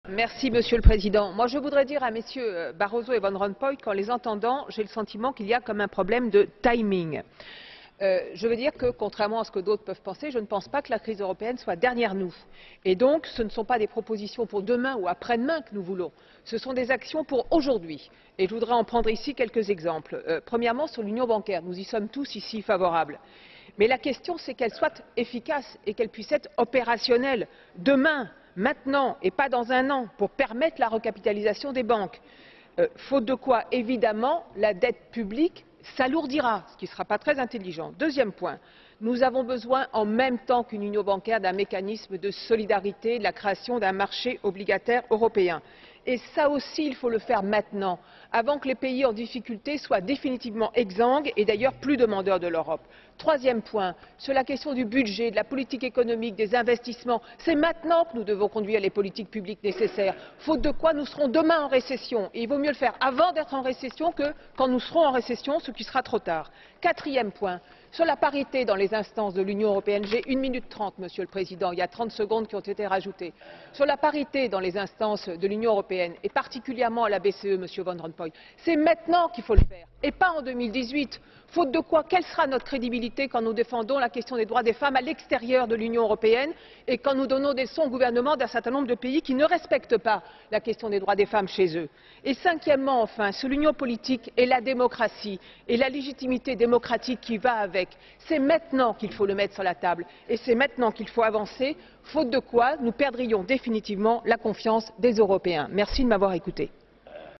Merci, Monsieur le Président. Moi, je voudrais dire à messieurs Barroso et Van Rompuy qu'en les entendant, j'ai le sentiment qu'il y a comme un problème de timing. Je veux dire que, contrairement à ce que d'autres peuvent penser, je ne pense pas que la crise européenne soit derrière nous. Et donc, ce ne sont pas des propositions pour demain ou après-demain que nous voulons. Ce sont des actions pour aujourd'hui. Et je voudrais en prendre ici quelques exemples. Premièrement, sur l'union bancaire, nous y sommes tous ici favorables. Mais la question, c'est qu'elle soit efficace et qu'elle puisse être opérationnelle demain, maintenant et pas dans un an, pour permettre la recapitalisation des banques. Faute de quoi, évidemment, la dette publique s'alourdira, ce qui ne sera pas très intelligent. Deuxième point, nous avons besoin, en même temps qu'une union bancaire, d'un mécanisme de solidarité, de la création d'un marché obligataire européen. Et ça aussi, il faut le faire maintenant, avant que les pays en difficulté soient définitivement exsangues et d'ailleurs plus demandeurs de l'Europe. Troisième point, sur la question du budget, de la politique économique, des investissements, c'est maintenant que nous devons conduire les politiques publiques nécessaires, faute de quoi nous serons demain en récession. Et il vaut mieux le faire avant d'être en récession que quand nous serons en récession, ce qui sera trop tard. Quatrième point, sur la parité dans les instances de l'Union européenne, j'ai 1 minute 30, Monsieur le Président, il y a 30 secondes qui ont été rajoutées. Sur la parité dans les instances de l'Union européenne, et particulièrement à la BCE, Monsieur Van Rompuy, c'est maintenant qu'il faut le faire, et pas en 2018. Faute de quoi, quelle sera notre crédibilité quand nous défendons la question des droits des femmes à l'extérieur de l'Union européenne et quand nous donnons des leçons au gouvernement d'un certain nombre de pays qui ne respectent pas la question des droits des femmes chez eux? Et cinquièmement, enfin, sur l'union politique et la démocratie et la légitimité démocratique qui va avec, c'est maintenant qu'il faut le mettre sur la table et c'est maintenant qu'il faut avancer, faute de quoi nous perdrions définitivement la confiance des Européens. Merci de m'avoir écouté.